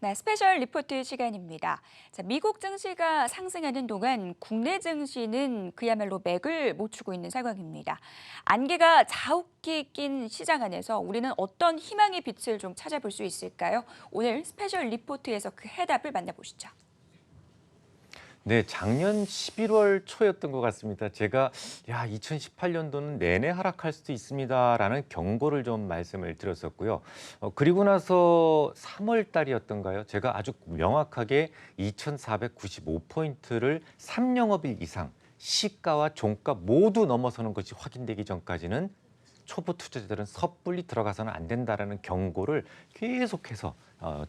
네, 스페셜 리포트 시간입니다. 자, 미국 증시가 상승하는 동안 국내 증시는 그야말로 맥을 못 추고 있는 상황입니다. 안개가 자욱히 낀 시장 안에서 우리는 어떤 희망의 빛을 좀 찾아볼 수 있을까요? 오늘 스페셜 리포트에서 그 해답을 만나보시죠. 네, 작년 11월 초였던 것 같습니다. 제가 2018년도는 내내 하락할 수도 있습니다라는 경고를 좀 말씀을 드렸었고요. 그리고 나서 3월 달이었던가요? 제가 아주 명확하게 2,495포인트를 3영업일 이상 시가와 종가 모두 넘어서는 것이 확인되기 전까지는 초보 투자자들은 섣불리 들어가서는 안 된다라는 경고를 계속해서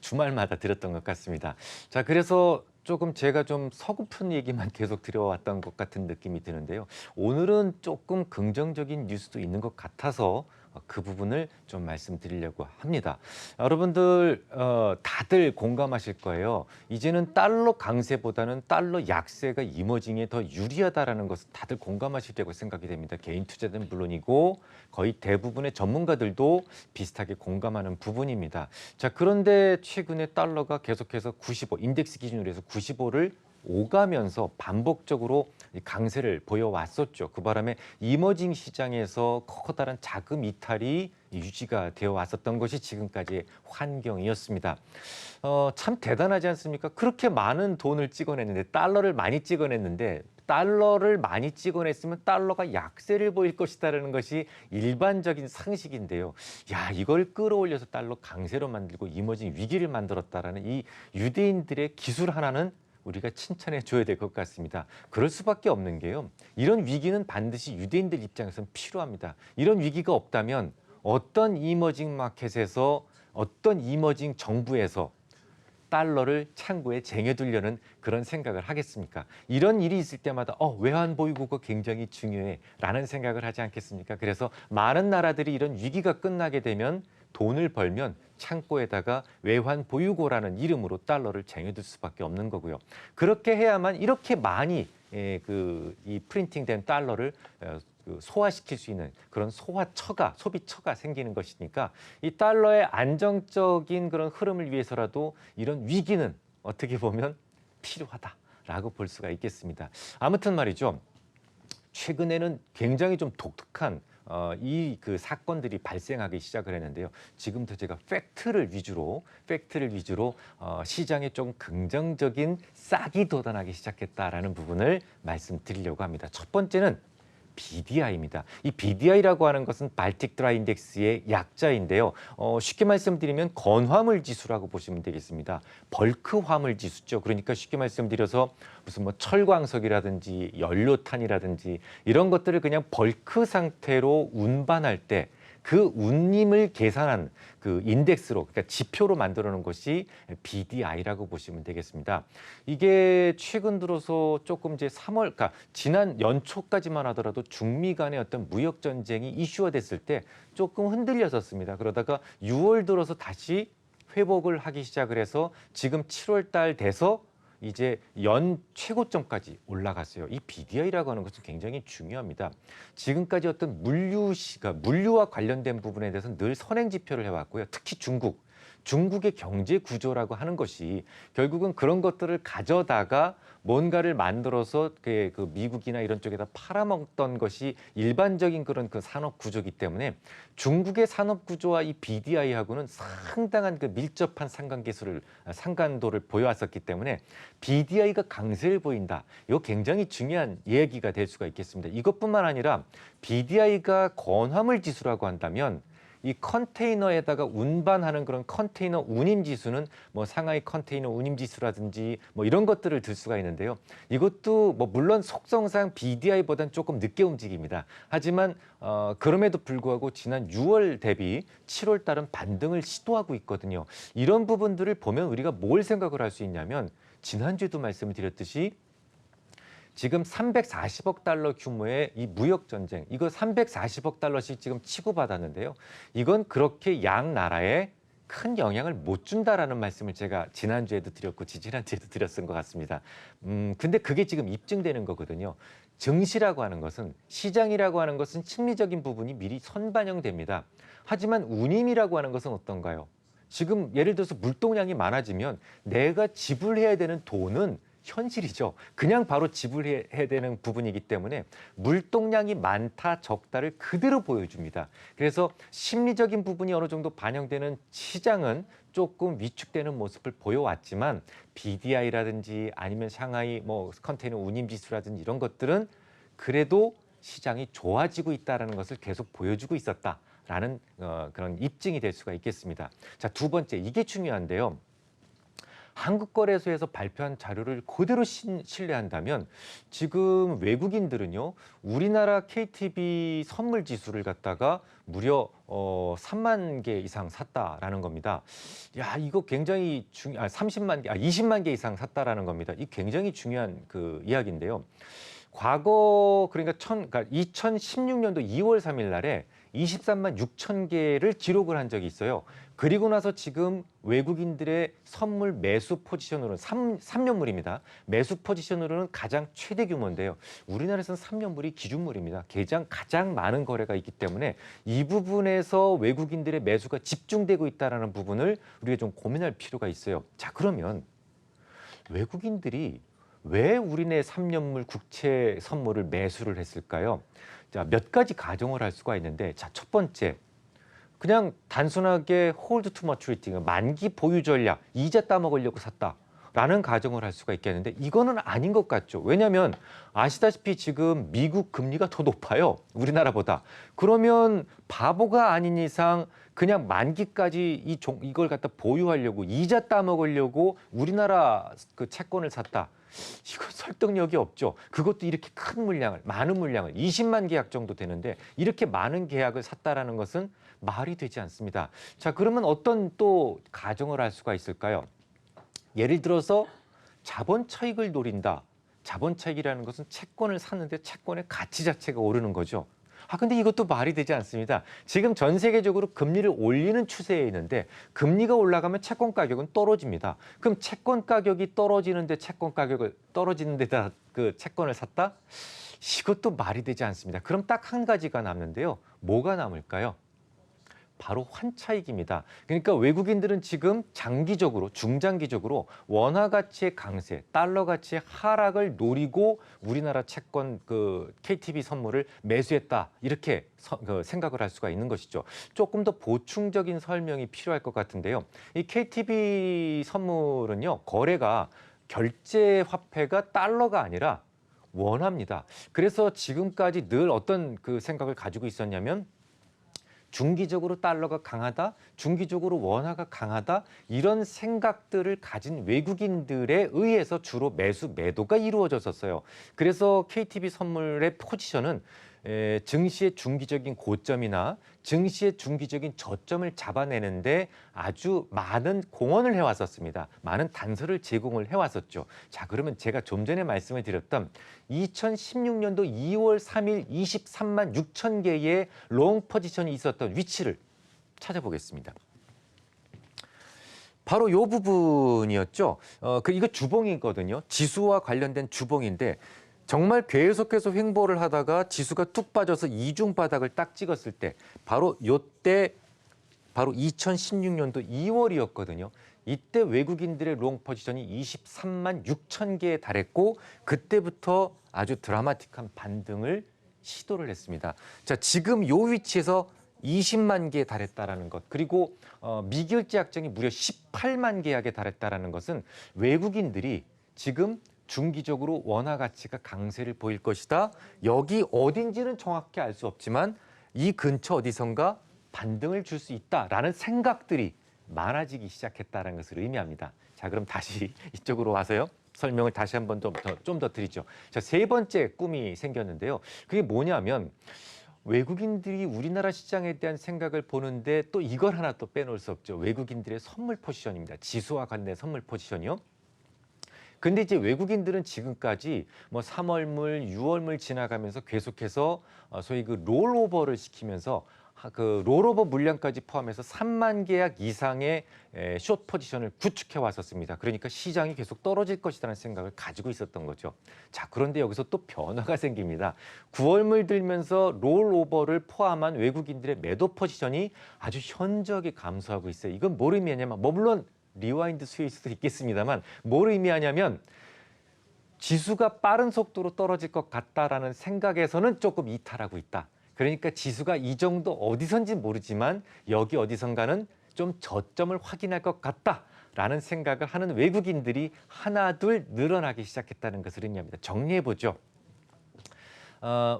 주말마다 드렸던 것 같습니다. 자, 그래서 조금 제가 좀 서글픈 얘기만 계속 드려왔던 것 같은 느낌이 드는데요. 오늘은 조금 긍정적인 뉴스도 있는 것 같아서 그 부분을 좀 말씀드리려고 합니다. 여러분들 다들 공감하실 거예요. 이제는 달러 강세보다는 달러 약세가 이머징에 더 유리하다라는 것은 다들 공감하시리라고 생각이 됩니다. 개인 투자자는 물론이고 거의 대부분의 전문가들도 비슷하게 공감하는 부분입니다. 자, 그런데 최근에 달러가 계속해서 95, 인덱스 기준으로 해서 95를 오가면서 반복적으로 강세를 보여왔었죠. 그 바람에 이머징 시장에서 커다란 자금 이탈이 유지가 되어 왔었던 것이 지금까지의 환경이었습니다. 참 대단하지 않습니까? 그렇게 많은 돈을 찍어냈는데 달러를 많이 찍어냈는데 달러를 많이 찍어냈으면 달러가 약세를 보일 것이다라는 것이 일반적인 상식인데요. 야, 이걸 끌어올려서 달러 강세로 만들고 이머징 위기를 만들었다라는 이 유대인들의 기술 하나는 우리가 칭찬해 줘야 될 것 같습니다. 그럴 수밖에 없는 게요. 이런 위기는 반드시 유대인들 입장에서는 필요합니다. 이런 위기가 없다면 어떤 이머징 마켓에서 어떤 이머징 정부에서 달러를 창고에 쟁여두려는 그런 생각을 하겠습니까? 이런 일이 있을 때마다 외환 보유고가 굉장히 중요해라는 생각을 하지 않겠습니까? 그래서 많은 나라들이 이런 위기가 끝나게 되면 돈을 벌면 창고에다가 외환 보유고라는 이름으로 달러를 쟁여둘 수밖에 없는 거고요. 그렇게 해야만 이렇게 많이 이 프린팅된 달러를 소화시킬 수 있는 그런 소화처가, 소비처가 생기는 것이니까 이 달러의 안정적인 그런 흐름을 위해서라도 이런 위기는 어떻게 보면 필요하다라고 볼 수가 있겠습니다. 아무튼 말이죠. 최근에는 굉장히 좀 독특한 이 그 사건들이 발생하기 시작을 했는데요. 지금부터 제가 팩트를 위주로 시장에 좀 긍정적인 싹이 돋아나기 시작했다라는 부분을 말씀드리려고 합니다. 첫 번째는 BDI입니다. 이 BDI라고 하는 것은 발틱 드라이 인덱스의 약자인데요. 쉽게 말씀드리면 건화물 지수라고 보시면 되겠습니다. 벌크 화물 지수죠. 그러니까 쉽게 말씀드려서 무슨 뭐 철광석이라든지 연료탄이라든지 이런 것들을 그냥 벌크 상태로 운반할 때 그 운임을 계산한 그 인덱스로, 그러니까 지표로 만들어 놓은 것이 BDI라고 보시면 되겠습니다. 이게 최근 들어서 조금 이제 3월, 그러니까 지난 연초까지만 하더라도 중미 간의 어떤 무역 전쟁이 이슈화 됐을 때 조금 흔들렸었습니다. 그러다가 6월 들어서 다시 회복을 하기 시작을 해서 지금 7월 달 돼서 이제 연 최고점까지 올라갔어요. 이 BDI라고 하는 것은 굉장히 중요합니다. 지금까지 어떤 물류와 관련된 부분에 대해서는 늘 선행 지표를 해왔고요. 특히 중국의 경제 구조라고 하는 것이 결국은 그런 것들을 가져다가 뭔가를 만들어서 그 미국이나 이런 쪽에다 팔아먹던 것이 일반적인 그런 그 산업 구조이기 때문에 중국의 산업 구조와 이 BDI하고는 상당한 그 밀접한 상관도를 보여왔었기 때문에 BDI가 강세를 보인다. 이거 굉장히 중요한 얘기가 될 수가 있겠습니다. 이것뿐만 아니라 BDI가 건화물 지수라고 한다면 이 컨테이너에다가 운반하는 그런 컨테이너 운임 지수는 뭐 상하이 컨테이너 운임 지수라든지 뭐 이런 것들을 들 수가 있는데요. 이것도 뭐 물론 속성상 BDI보다는 조금 늦게 움직입니다. 하지만 그럼에도 불구하고 지난 6월 대비 7월 달은 반등을 시도하고 있거든요. 이런 부분들을 보면 우리가 뭘 생각을 할 수 있냐면 지난주에도 말씀을 드렸듯이 지금 340억 달러 규모의 이 무역 전쟁, 이거 340억 달러씩 지금 치고받았는데요. 이건 그렇게 양 나라에 큰 영향을 못 준다라는 말씀을 제가 지난주에도 드렸고 지지난주에도 드렸던 것 같습니다. 근데 그게 지금 입증되는 거거든요. 증시라고 하는 것은, 시장이라고 하는 것은 심리적인 부분이 미리 선반영됩니다. 하지만 운임이라고 하는 것은 어떤가요? 지금 예를 들어서 물동량이 많아지면 내가 지불해야 되는 돈은 현실이죠. 그냥 바로 지불해야 되는 부분이기 때문에 물동량이 많다, 적다를 그대로 보여줍니다. 그래서 심리적인 부분이 어느 정도 반영되는 시장은 조금 위축되는 모습을 보여왔지만 BDI라든지 아니면 샹하이 컨테이너 운임 지수라든지 이런 것들은 그래도 시장이 좋아지고 있다는 것을 계속 보여주고 있었다라는 그런 입증이 될 수가 있겠습니다. 자, 두 번째, 이게 중요한데요. 한국거래소에서 발표한 자료를 그대로 신뢰한다면 지금 외국인들은요, 우리나라 KTB 선물 지수를 갖다가 무려 3만 개 이상 샀다라는 겁니다. 야, 이거 굉장히 20만 개 이상 샀다라는 겁니다. 이 굉장히 중요한 그 이야기인데요. 과거 그러니까 2016년도 2월 3일 날에 23만 6천 개를 기록을 한 적이 있어요. 그리고 나서 지금 외국인들의 선물 매수 포지션으로는 3년물입니다. 매수 포지션으로는 가장 최대 규모인데요. 우리나라에서는 3년물이 기준물입니다. 가장 많은 거래가 있기 때문에 이 부분에서 외국인들의 매수가 집중되고 있다는 부분을 우리가 좀 고민할 필요가 있어요. 자, 그러면 외국인들이 왜 우리네 3년물 국채 선물을 매수를 했을까요? 자, 몇 가지 가정을 할 수가 있는데, 자, 첫 번째, 그냥 단순하게 홀드 투 머추리티, 만기 보유 전략, 이자 따먹으려고 샀다라는 가정을 할 수가 있겠는데 이거는 아닌 것 같죠. 왜냐하면 아시다시피 지금 미국 금리가 더 높아요, 우리나라보다. 그러면 바보가 아닌 이상 그냥 만기까지 이걸 갖다 보유하려고 이자 따먹으려고 우리나라 그 채권을 샀다. 이건 설득력이 없죠. 그것도 이렇게 큰 물량을, 많은 물량을 20만 계약 정도 되는데 이렇게 많은 계약을 샀다라는 것은 말이 되지 않습니다. 자, 그러면 어떤 또 가정을 할 수가 있을까요? 예를 들어서 자본 차익을 노린다. 자본 차익이라는 것은 채권을 샀는데 채권의 가치 자체가 오르는 거죠. 근데 이것도 말이 되지 않습니다. 지금 전 세계적으로 금리를 올리는 추세에 있는데 금리가 올라가면 채권 가격은 떨어집니다. 그럼 채권 가격이 떨어지는데 채권 가격을 떨어지는 데다 그 채권을 샀다? 이것도 말이 되지 않습니다. 그럼 딱 한 가지가 남는데요. 뭐가 남을까요? 바로 환차익입니다. 그러니까 외국인들은 지금 장기적으로, 중장기적으로 원화 가치의 강세, 달러 가치의 하락을 노리고 우리나라 채권 그 KTB 선물을 매수했다. 이렇게 생각을 할 수가 있는 것이죠. 조금 더 보충적인 설명이 필요할 것 같은데요. 이 KTB 선물은요, 거래가 결제 화폐가 달러가 아니라 원화입니다. 그래서 지금까지 늘 어떤 그 생각을 가지고 있었냐면 중기적으로 달러가 강하다, 중기적으로 원화가 강하다, 이런 생각들을 가진 외국인들에 의해서 주로 매도가 이루어졌었어요. 그래서 KTB 선물의 포지션은 증시의 중기적인 고점이나 증시의 중기적인 저점을 잡아내는데 아주 많은 공헌을 해왔었습니다. 많은 단서를 제공을 해왔었죠. 자, 그러면 제가 좀 전에 말씀을 드렸던 2016년도 2월 3일 23만 6천 개의 롱 포지션이 있었던 위치를 찾아보겠습니다. 바로 이 부분이었죠. 이거 주봉이거든요. 지수와 관련된 주봉인데 정말 계속해서 횡보를 하다가 지수가 뚝 빠져서 이중 바닥을 딱 찍었을 때 바로 이때 바로 2016년도 2월이었거든요. 이때 외국인들의 롱 포지션이 23만 6천 개에 달했고 그때부터 아주 드라마틱한 반등을 시도를 했습니다. 자, 지금 이 위치에서 20만 개에 달했다라는 것, 그리고 미결제 약정이 무려 18만 계약에 달했다라는 것은 외국인들이 지금 중기적으로 원화 가치가 강세를 보일 것이다. 여기 어딘지는 정확히 알 수 없지만 이 근처 어디선가 반등을 줄 수 있다라는 생각들이 많아지기 시작했다는 것을 의미합니다. 자, 그럼 다시 이쪽으로 와서요. 설명을 다시 한번 좀 더 드리죠. 자, 세 번째 꿈이 생겼는데요. 그게 뭐냐면 외국인들이 우리나라 시장에 대한 생각을 보는데 또 이걸 하나 또 빼놓을 수 없죠. 외국인들의 선물 포지션입니다. 지수와 관련된 선물 포지션이요. 근데 이제 외국인들은 지금까지 3월물, 6월물 지나가면서 계속해서 소위 그 롤오버를 시키면서 그 롤오버 물량까지 포함해서 3만 계약 이상의 숏 포지션을 구축해 왔었습니다. 그러니까 시장이 계속 떨어질 것이라는 생각을 가지고 있었던 거죠. 자, 그런데 여기서 또 변화가 생깁니다. 9월물 들면서 롤오버를 포함한 외국인들의 매도 포지션이 아주 현저하게 감소하고 있어요. 이건 뭘 의미하냐면 물론 리와인드 수요일 수도 있겠습니다만 뭘 의미하냐면 지수가 빠른 속도로 떨어질 것 같다라는 생각에서는 조금 이탈하고 있다. 그러니까 지수가 이 정도 어디선지 모르지만 여기 어디선가는 좀 저점을 확인할 것 같다라는 생각을 하는 외국인들이 하나둘 늘어나기 시작했다는 것을 의미합니다. 정리해보죠.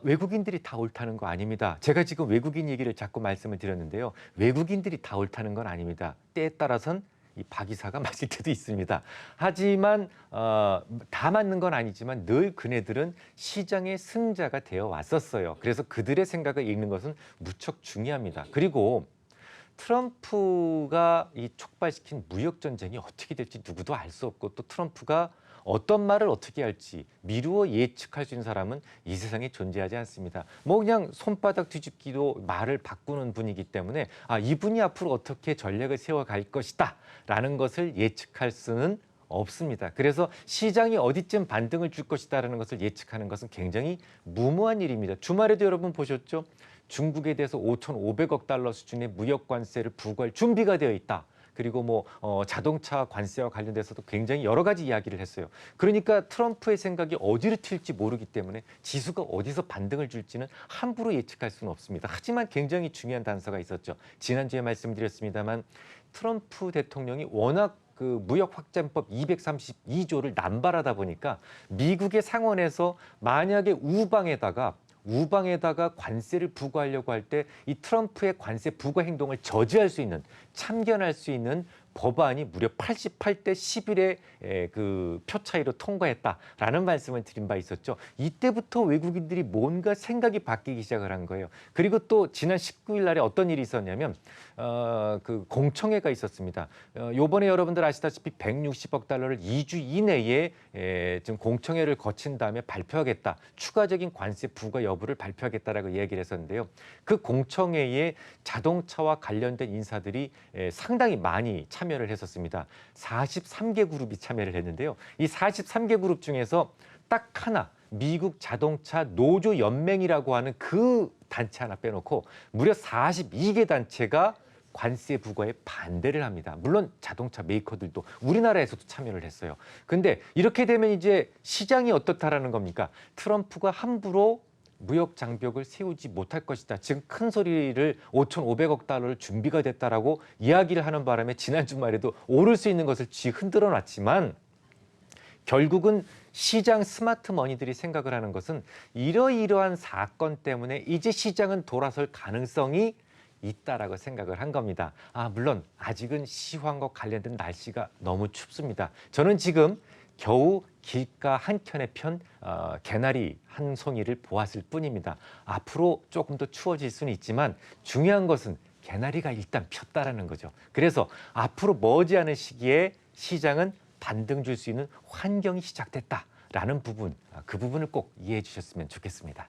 외국인들이 다 옳다는 거 아닙니다. 제가 지금 외국인 얘기를 자꾸 말씀을 드렸는데요. 외국인들이 다 옳다는 건 아닙니다. 때에 따라선 이 박이사가 맞을 때도 있습니다. 하지만 다 맞는 건 아니지만 늘 그네들은 시장의 승자가 되어 왔었어요. 그래서 그들의 생각을 읽는 것은 무척 중요합니다. 그리고 트럼프가 이 촉발시킨 무역 전쟁이 어떻게 될지 누구도 알 수 없고 또 트럼프가 어떤 말을 어떻게 할지 미루어 예측할 수 있는 사람은 이 세상에 존재하지 않습니다. 뭐 그냥 손바닥 뒤집기도 말을 바꾸는 분이기 때문에 이분이 앞으로 어떻게 전략을 세워갈 것이다 라는 것을 예측할 수는 없습니다. 그래서 시장이 어디쯤 반등을 줄 것이다라는 것을 예측하는 것은 굉장히 무모한 일입니다. 주말에도 여러분 보셨죠? 중국에 대해서 5,500억 달러 수준의 무역 관세를 부과할 준비가 되어 있다. 그리고 자동차 관세와 관련돼서도 굉장히 여러 가지 이야기를 했어요. 그러니까 트럼프의 생각이 어디로 튈지 모르기 때문에 지수가 어디서 반등을 줄지는 함부로 예측할 수는 없습니다. 하지만 굉장히 중요한 단서가 있었죠. 지난주에 말씀드렸습니다만 트럼프 대통령이 워낙 그 무역 확장법 232조를 남발하다 보니까 미국의 상원에서 만약에 우방에다가 관세를 부과하려고 할 때 이 트럼프의 관세 부과 행동을 저지할 수 있는, 참견할 수 있는 법안이 무려 88대 11의 그 표 차이로 통과했다라는 말씀을 드린 바 있었죠. 이때부터 외국인들이 뭔가 생각이 바뀌기 시작을 한 거예요. 그리고 또 지난 19일 날에 어떤 일이 있었냐면 그 공청회가 있었습니다. 요번에 여러분들 아시다시피 160억 달러를 2주 이내에 지금 공청회를 거친 다음에 발표하겠다. 추가적인 관세 부과 여부를 발표하겠다라고 이야기를 했었는데요. 그 공청회에 자동차와 관련된 인사들이 상당히 많이 참여를 했었습니다. 43개 그룹이 참여를 했는데요. 이 43개 그룹 중에서 딱 하나 미국 자동차 노조 연맹이라고 하는 그 단체 하나 빼놓고 무려 42개 단체가 관세 부과에 반대를 합니다. 물론 자동차 메이커들도 우리나라에서도 참여를 했어요. 근데 이렇게 되면 이제 시장이 어떻다라는 겁니까? 트럼프가 함부로 무역 장벽을 세우지 못할 것이다. 지금 큰 소리를 5,500억 달러를 준비가 됐다라고 이야기를 하는 바람에 지난 주말에도 오를 수 있는 것을 흔들어 놨지만 결국은 시장 스마트 머니들이 생각을 하는 것은 이러이러한 사건 때문에 이제 시장은 돌아설 가능성이 있다라고 생각을 한 겁니다. 물론 아직은 시황과 관련된 날씨가 너무 춥습니다. 저는 지금 겨우 길가 한 켠에 편 개나리 한 송이를 보았을 뿐입니다. 앞으로 조금 더 추워질 수는 있지만 중요한 것은 개나리가 일단 폈다라는 거죠. 그래서 앞으로 머지않은 시기에 시장은 반등 줄 수 있는 환경이 시작됐다라는 부분, 그 부분을 꼭 이해해 주셨으면 좋겠습니다.